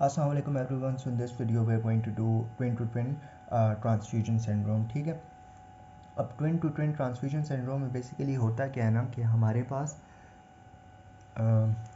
Assalamu alaikum everyone. So in this video we are going to do twin to twin transfusion syndrome. ठीक है, अब twin to twin transfusion syndrome में basically होता क्या है ना कि हमारे पास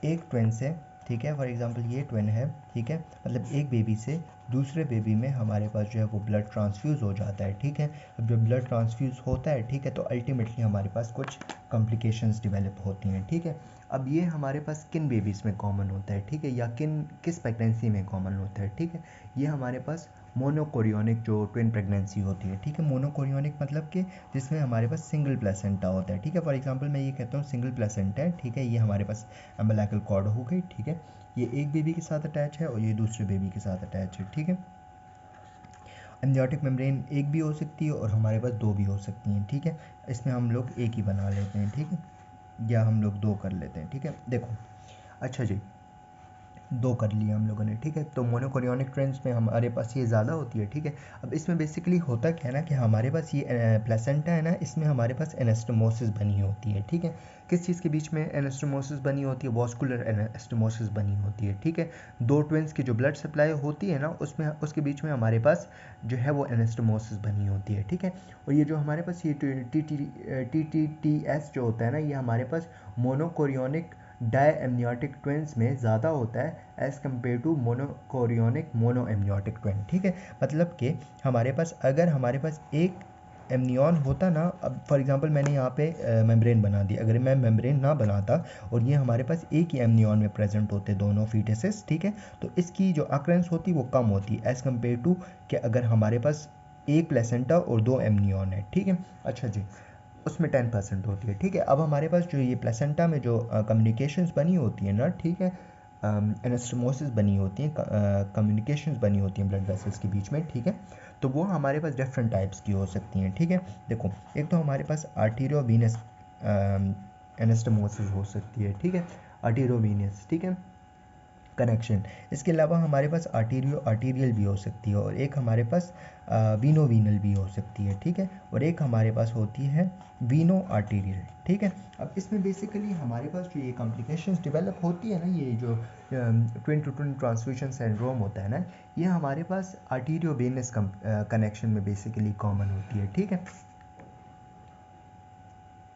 एक ट्विन से, ठीक है, फॉर एग्जांपल ये ट्विन है, ठीक है, मतलब एक बेबी से दूसरे बेबी में हमारे पास जो है वो ब्लड ट्रांसफ्यूज़ हो जाता है। ठीक है, अब जब ब्लड ट्रांसफ्यूज़ होता है, ठीक है, तो अल्टीमेटली हमारे पास कुछ कॉम्प्लिकेशंस डेवलप होती हैं। ठीक है, अब ये हमारे पास किन बेबीज़ में कॉमन होता है, ठीक है, या किस प्रेगनेंसी में कॉमन होता है। ठीक है, ये हमारे पास मोनोकोरियोनिक जो ट्विन प्रेगनेंसी होती है, ठीक है, मोनोकोरियोनिक मतलब कि जिसमें हमारे पास सिंगल प्लेसेंटा होता है। ठीक है, फॉर एग्जांपल मैं ये कहता हूँ सिंगल प्लेसेंटा है, ठीक है, ये हमारे पास अम्बिलिकल कॉर्ड हो गई। ठीक है, ये एक बेबी के साथ अटैच है और ये दूसरे बेबी के साथ अटैच है। ठीक है, एम्नियोटिक मेम्ब्रेन एक भी हो सकती है और हमारे पास दो भी हो सकती हैं। ठीक है, इसमें हम लोग एक ही बना लेते हैं, ठीक है, या हम लोग दो कर लेते हैं। ठीक है, देखो, अच्छा जी, दो कर लिया हम लोगों ने। ठीक है, तो मोनोकोरियोनिक ट्विन्स में हमारे पास ये ज़्यादा होती है। ठीक है, अब इसमें बेसिकली होता क्या है ना कि हमारे पास ये प्लेसेंटा है ना, इसमें हमारे पास एनास्टोमोसिस बनी होती है। ठीक है, किस चीज़ के बीच में एनास्टोमोसिस बनी होती है? वॉस्कुलर एनास्टोमोसिस बनी होती है। ठीक है, दो ट्विन्स की जो ब्लड सप्लाई होती है ना, उसमें उसके बीच में हमारे पास जो है वो एनास्टोमोसिस बनी होती है। ठीक है, और ये जो हमारे पास ये TTTS जो होता है ना, ये हमारे पास मोनोकोरियोनिक डायएम्नियोटिक ट्विन्स में ज़्यादा होता है as compare to monochorionic monoamniotic twin. ठीक है, मतलब कि हमारे पास अगर हमारे पास एक एम्नियन होता ना, अब फॉर एग्जांपल मैंने यहाँ पे मेम्ब्रेन बना दी, अगर मैं मेम्ब्रेन ना बनाता और ये हमारे पास एक ही एम्नियन में प्रेजेंट होते दोनों फीटसेस, ठीक है, तो इसकी जो अक्रेंस होती वो कम होती एज़ कम्पेयर टू कि अगर हमारे पास एक प्लेसेंटा और दो एम्नियन है। ठीक है, अच्छा जी, उसमें 10% होती है। ठीक है, अब हमारे पास जो ये प्लेसेंटा में जो कम्युनिकेशंस बनी होती है ना, ठीक है, एनास्टोमोसिस बनी होती हैं, कम्युनिकेशंस बनी होती हैं ब्लड वेसल्स के बीच में। ठीक है, तो वो हमारे पास डिफरेंट टाइप्स की हो सकती हैं। ठीक है, देखो, एक तो हमारे पास आर्टीरियोवीनस एनास्टोमोसिस हो सकती है। ठीक है, आर्टीरियोवीनस, ठीक है, कनेक्शन। इसके अलावा हमारे पास आर्टीरियल भी हो सकती है और एक हमारे पास वीनोवीनल भी हो सकती है। ठीक है, और एक हमारे पास होती है वीनो आर्टीरियल। ठीक है, अब इसमें बेसिकली हमारे पास जो ये कॉम्प्लिकेशंस डेवलप होती है ना, ये जो twin to twin transfusion syndrome होता है ना, ये हमारे पास आर्टीरियोवेनस कनेक्शन में बेसिकली कॉमन होती है। ठीक है,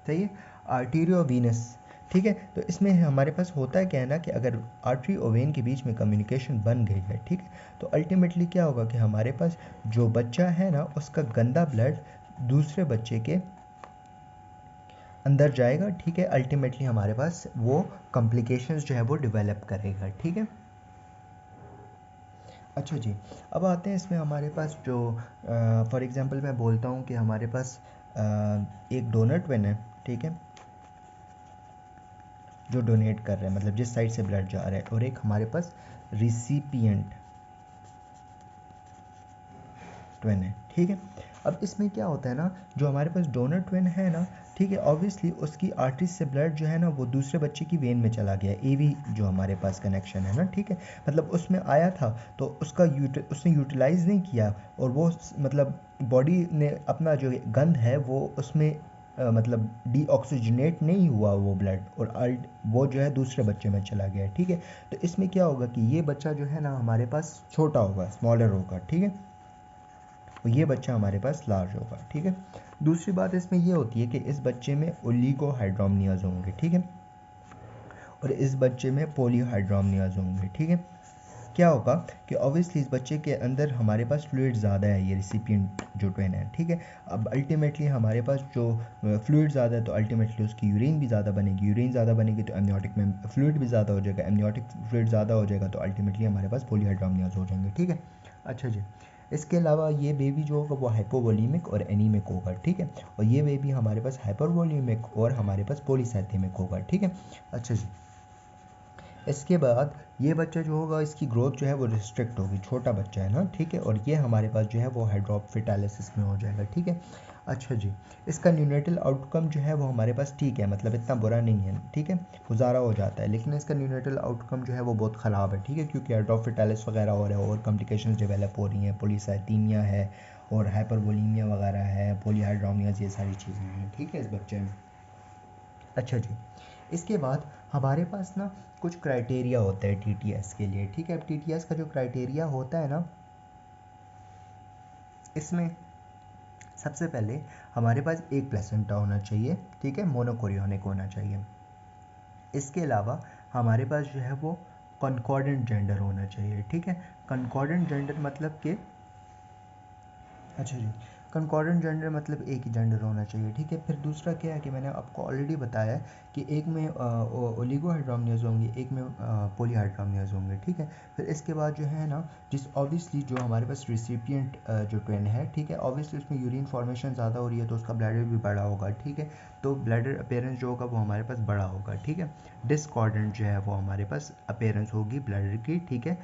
सही है, आर्टीरियोवीनस। ठीक है, तो इसमें हमारे पास होता है क्या है ना कि अगर आर्टरी और वेन के बीच में कम्युनिकेशन बन गई है, ठीक है, तो अल्टीमेटली क्या होगा कि हमारे पास जो बच्चा है ना, उसका गंदा ब्लड दूसरे बच्चे के अंदर जाएगा। ठीक है, अल्टीमेटली हमारे पास वो कॉम्प्लिकेशंस जो है वो डेवलप करेगा। ठीक है, अच्छा जी, अब आते हैं इसमें हमारे पास जो फॉर एग्जांपल मैं बोलता हूँ कि हमारे पास एक डोनर ट्विन है, ठीक है, जो डोनेट कर रहे हैं, मतलब जिस साइड से ब्लड जा रहा है, और एक हमारे पास रिसिपिएंट ट्विन है। ठीक है, अब इसमें क्या होता है ना, जो हमारे पास डोनर ट्विन है ना, ठीक है, ऑब्वियसली उसकी आर्टरी से ब्लड जो है ना वो दूसरे बच्चे की वेन में चला गया, एवी जो हमारे पास कनेक्शन है ना, ठीक है, मतलब उसमें आया था तो उसने यूटिलाइज नहीं किया और वो मतलब बॉडी ने अपना जो गंद है वो उसमें मतलब डीऑक्सीजनेट नहीं हुआ वो ब्लड, और वो जो है दूसरे बच्चे में चला गया। ठीक है, तो इसमें क्या होगा कि ये बच्चा जो है ना हमारे पास छोटा होगा, स्मॉलर होगा। ठीक है, और ये बच्चा हमारे पास लार्ज होगा। ठीक है, दूसरी बात इसमें ये होती है कि इस बच्चे में ओलिगोहाइड्रोमनियाज होंगे। ठीक है, और इस बच्चे में पॉलीहाइड्रोमनियाज होंगे। ठीक है, क्या होगा कि ऑब्वियसली इस बच्चे के अंदर हमारे पास फ्लूइड ज़्यादा है, ये रिसिपिएंट जो ट्विन है। ठीक है, अब अल्टीमेटली हमारे पास जो फ्लूइड ज़्यादा है तो अल्टीमेटली उसकी यूरिन भी ज़्यादा बनेगी, यूरिन ज़्यादा बनेगी तो एमनियोटिक में फ्लूइड भी ज़्यादा हो जाएगा, एमनियोटिक फ्लूइड ज़्यादा हो जाएगा तो अल्टीमेटली हमारे पास पॉलीहाइड्रोमनियाज हो जाएंगे। ठीक है, अच्छा जी, इसके अलावा ये बेबी जो होगा वो हाइपोवोलीमिक और एनीमिक होगा। ठीक है, और ये बेबी हमारे पास हाइपरवोलीमिक और हमारे पास पॉलीसाइथेमिक होगा। ठीक है, अच्छा जी, इसके बाद ये बच्चा जो होगा इसकी ग्रोथ जो है वो रिस्ट्रिक्ट होगी, छोटा बच्चा है ना, ठीक है, और ये हमारे पास जो है वो हाइड्रोफिटालिसिस में हो जाएगा। ठीक है, अच्छा जी, इसका न्यूनेटल आउटकम जो है वो हमारे पास ठीक है, मतलब इतना बुरा नहीं है। ठीक है, गुजारा हो जाता है, लेकिन इसका न्यूनेटल आउटकम जो है वो बहुत ख़राब है। ठीक है, क्योंकि हाइड्रोफिटालिस वगैरह हो रहा है और कॉम्प्लिकेशंस डेवलप हो रही हैं, पॉलीसाइथीमिया है और हाइपरवोलीमिया वगैरह है, पॉलीहाइड्रोमियाज, ये सारी चीज़ें हैं। ठीक है, इस बच्चे में। अच्छा जी, इसके बाद हमारे पास ना कुछ क्राइटेरिया होता है टीटीएस के लिए, ठीक है। अब टीटीएस का जो क्राइटेरिया होता है ना, इसमें सबसे पहले हमारे पास एक प्लेसेंटा होना चाहिए, ठीक है, मोनोकोरियोनिक होना चाहिए। इसके अलावा हमारे पास जो है वो कॉन्कॉर्डेंट जेंडर होना चाहिए, ठीक है। कॉन्कॉर्डेंट जेंडर मतलब कि, अच्छा जी, कंकॉर्डेंट जेंडर मतलब एक ही जेंडर होना चाहिए, ठीक है। फिर दूसरा क्या है कि मैंने आपको ऑलरेडी बताया है कि एक में ओलिगोहाइड्रोनियस होंगे, एक में पॉलीहाइड्रोनियस होंगे, ठीक है। फिर इसके बाद जो है ना, जिस ऑब्वियसली जो हमारे पास रिसिपिएंट जो ट्विन है, ठीक है, ऑब्वियसली उसमें यूरिन फॉर्मेशन ज़्यादा हो रही है तो उसका ब्लैडर भी बड़ा होगा, ठीक है। तो ब्लैडर अपीयरेंस जो होगा वो हमारे पास बड़ा होगा, ठीक है। डिस्कॉर्डेंट जो है वो हमारे पास अपीयरेंस होगी ब्लैडर की, ठीक है,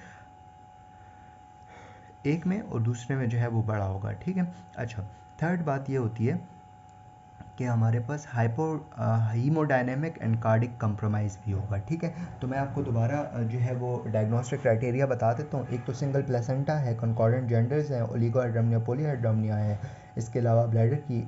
एक में, और दूसरे में जो है वो बड़ा होगा, ठीक है। अच्छा, थर्ड बात ये होती है कि हमारे पास हीमोडायनेमिक एंड कार्डिक कंप्रोमाइज़ भी होगा, ठीक है। तो मैं आपको दोबारा जो है वो डायग्नोस्टिक क्राइटेरिया बता देता हूँ। एक तो सिंगल प्लेसेंटा है, कॉन्कॉर्डेंट जेंडर्स हैं, ओलिगोहाइड्रोनिया पॉलीहाइड्रोनिया है। इसके अलावा ब्लैडर की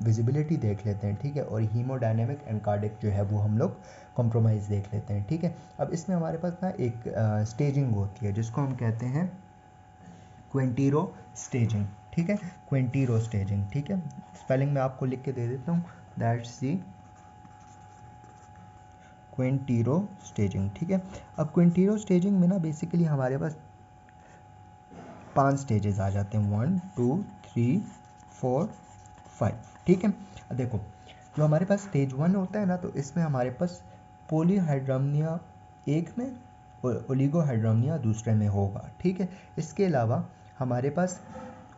विजिबिलिटी देख लेते हैं, ठीक है, और हीमोडायनेमिक एंड कार्डिक जो है वो हम लोग कॉम्प्रोमाइज़ देख लेते हैं, ठीक है। अब इसमें हमारे पास ना एक स्टेजिंग होती है जिसको हम कहते हैं क्विंटीरो स्टेजिंग, ठीक है, क्विंटीरो स्टेजिंग, ठीक है। स्पेलिंग मैं आपको लिख के दे देता हूँ, दैट्स दी क्विंटीरो स्टेजिंग, ठीक है। अब क्विंटीरो स्टेजिंग में ना बेसिकली हमारे पास 5 स्टेजेस आ जाते हैं, 1 2 3 4 5, ठीक है। अब देखो, जो हमारे पास स्टेज 1 होता है ना, तो इसमें हमारे पास पॉलीहाइड्रोनिया एक में और ओलिगोहाइड्रोनिया दूसरे में होगा, ठीक है। इसके अलावा हमारे पास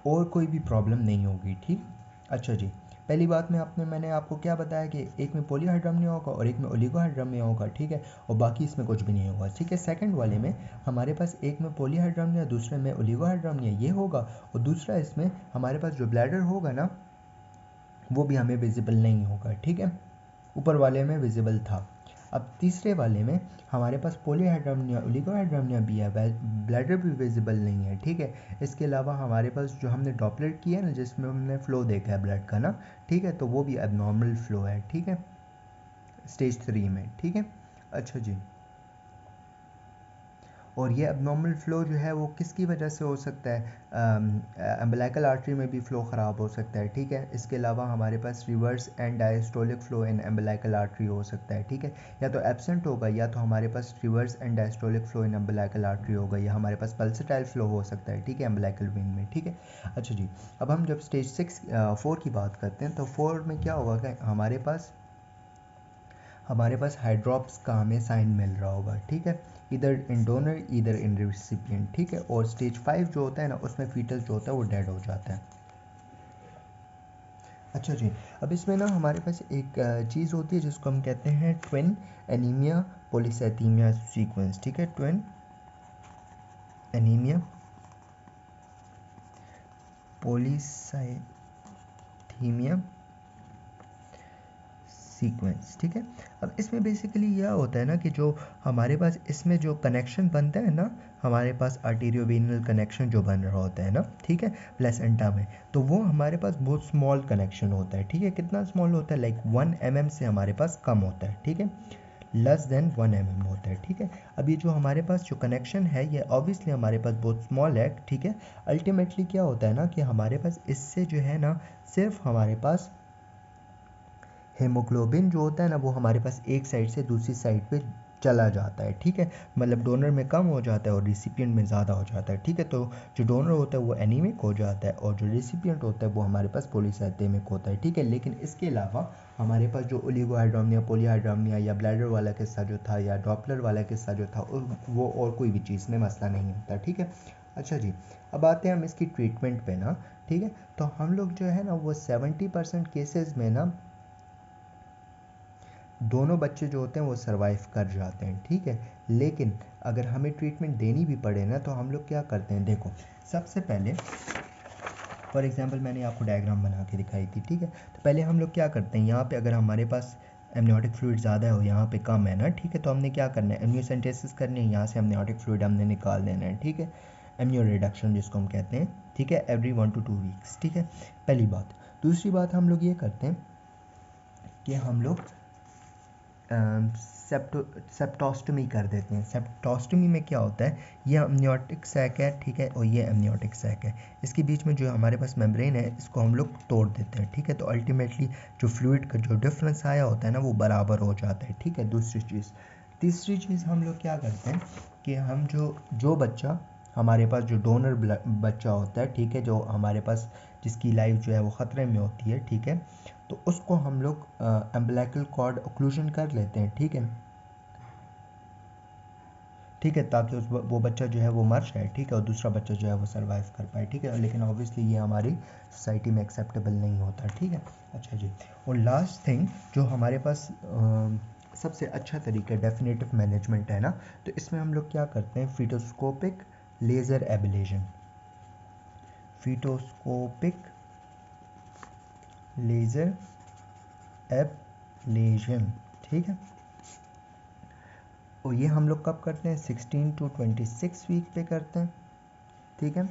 और कोई भी प्रॉब्लम नहीं होगी, ठीक। अच्छा जी, पहली बात मैंने आपको क्या बताया कि एक में पॉलीहाइड्रोनिया होगा और एक में ओलिगोहाइड्रोनिया होगा, ठीक है, और बाकी इसमें कुछ भी नहीं होगा, ठीक है। सेकंड वाले में हमारे पास एक में पॉलीहाइड्रोनिया दूसरे में ओलिगोहाइड्रोनिया ये होगा, और दूसरा इसमें हमारे पास जो ब्लैडर होगा ना वो भी हमें विजिबल नहीं होगा, ठीक है, ऊपर वाले में विजिबल था। अब तीसरे वाले में हमारे पास पॉलीहाइड्रोनिया ओलिगोहाइड्रोनिया भी है, ब्लैडर भी विजिबल नहीं है, ठीक है। इसके अलावा हमारे पास जो हमने डॉपलर किया है ना, जिसमें हमने फ्लो देखा है ब्लड का ना, ठीक है, तो वो भी एबनॉर्मल फ्लो है, ठीक है, स्टेज 3 में, ठीक है। अच्छा जी, और ये एबनॉर्मल फ़्लो जो है वो किसकी वजह से हो सकता है, अम्बिलिकल आर्टरी में भी फ़्लो ख़राब हो सकता है, ठीक है। इसके अलावा हमारे पास reverse end diastolic flow in umbilical artery हो सकता है, ठीक है, या तो एब्सेंट होगा या तो हमारे पास reverse end diastolic flow in umbilical artery होगा, या हमारे पास पल्सेटाइल फ़्लो हो सकता है, ठीक है, अम्बिलिकल वेन में, ठीक है। अच्छा जी, अब हम जब स्टेज 4 की बात करते हैं तो 4 में क्या होगा कि हमारे पास हाइड्रॉप्स का हमें साइन मिल रहा होगा, ठीक है, इधर इन डोनर इधर इन रिसिपिएंट, ठीक है। और स्टेज 5 जो होता है ना, उसमें फीटस जो होता है वो डेड हो जाता है। अच्छा जी, अब इसमें ना हमारे पास एक चीज़ होती है जिसको हम कहते हैं ट्विन एनीमिया पॉलीसाइथीमिया सीक्वेंस, ठीक है, ट्विन एनीमिया पॉलीसाइथीमिया सीक्वेंस, ठीक है। अब इसमें बेसिकली यह होता है ना कि जो हमारे पास इसमें जो कनेक्शन बनता है ना, हमारे पास आर्टेरियोवेनल कनेक्शन जो बन रहा होता है ना, ठीक है, प्लेसेंटा में, तो वो हमारे पास बहुत स्मॉल कनेक्शन होता है, ठीक है। कितना स्मॉल होता है, लाइक 1 mm से हमारे पास कम होता है, ठीक है, लेस देन 1 mm होता है, ठीक है। अब ये जो हमारे पास जो कनेक्शन है ये ऑब्वियसली हमारे पास बहुत स्मॉल है, ठीक है। अल्टीमेटली क्या होता है ना कि हमारे पास इससे जो है ना सिर्फ हमारे पास हेमोग्लोबिन जो होता है ना वो हमारे पास एक साइड से दूसरी साइड पे चला जाता है, ठीक है, मतलब डोनर में कम हो जाता है और रिसिपिएंट में ज़्यादा हो जाता है, ठीक है। तो जो डोनर होता है वो एनीमिक हो जाता है और जो रिसिपिएंट होता है वो हमारे पास पॉलीसाइथेमिक होता है, ठीक है। लेकिन इसके अलावा हमारे पास जो ओलिगोहाइड्रोनिया पॉलीहाइड्रोनिया या ब्लैडर वाला किस्सा जो था या डॉपलर वाला किस्सा जो था वो और कोई भी चीज़ में मसला नहीं होता, ठीक है। अच्छा जी, अब आते हैं हम इसकी ट्रीटमेंट पे ना, ठीक है। तो हम लोग जो है ना वो 70% केसेस में ना दोनों बच्चे जो होते हैं वो सरवाइव कर जाते हैं, ठीक है। लेकिन अगर हमें ट्रीटमेंट देनी भी पड़े ना तो हम लोग क्या करते हैं, देखो, सबसे पहले फॉर एग्जांपल मैंने आपको डायग्राम बना के दिखाई थी, ठीक है। तो पहले हम लोग क्या करते हैं, यहाँ पे अगर हमारे पास एमनियोटिक फ्लूइड ज़्यादा है और यहाँ पे कम है ना, ठीक है, तो हमने क्या करना है, एमनियोसेंटेसिस करनी है, यहाँ से एमनियोटिक फ्लूइड हमने निकाल देना है, ठीक है, एमनियो रिडक्शन जिसको हम कहते हैं, ठीक है, एवरी 1 to 2 वीक्स, ठीक है, पहली बात। दूसरी बात हम लोग ये करते हैं कि हम लोग सेप्टोस्टमी कर देते हैं। सेप्टोस्टमी में क्या होता है, ये अमनियोटिक सैक है, ठीक है, और ये अमनियोटिक सैक है, इसके बीच में जो हमारे पास मेम्ब्रेन है इसको हम लोग तोड़ देते हैं, ठीक है। तो अल्टीमेटली जो फ्लूइड का जो डिफरेंस आया होता है ना वो बराबर हो जाता है, ठीक है। दूसरी चीज़, तीसरी चीज़ हम लोग क्या करते हैं कि हम जो बच्चा हमारे पास जो डोनर बच्चा होता है, ठीक है, जो हमारे पास जिसकी लाइफ जो है वो ख़तरे में होती है, ठीक है, तो उसको हम लोग अम्बिलिकल कॉर्ड ओक्लूजन कर लेते हैं, ठीक है, ठीक है, ताकि वो बच्चा जो है वो मर जाए, ठीक है, और दूसरा बच्चा जो है वो सर्वाइव कर पाए, ठीक है। लेकिन ऑब्वियसली ये हमारी सोसाइटी में एक्सेप्टेबल नहीं होता, ठीक है। अच्छा जी, और लास्ट थिंग जो हमारे पास सबसे अच्छा तरीका डेफिनेटिव मैनेजमेंट है ना, तो इसमें हम लोग क्या करते हैं, फीटोस्कोपिक लेज़र एब्लेशन, फीटोस्कोपिक लेज़र एब्लेशन, ठीक है। और ये हम लोग कब करते हैं, 16 to 26 वीक पे करते हैं, ठीक है,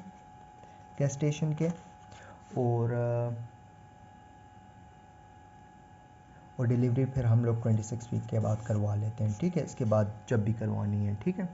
गेस्टेशन के। और डिलीवरी फिर हम लोग 26 वीक के बाद करवा लेते हैं, ठीक है, इसके बाद जब भी करवानी है, ठीक है।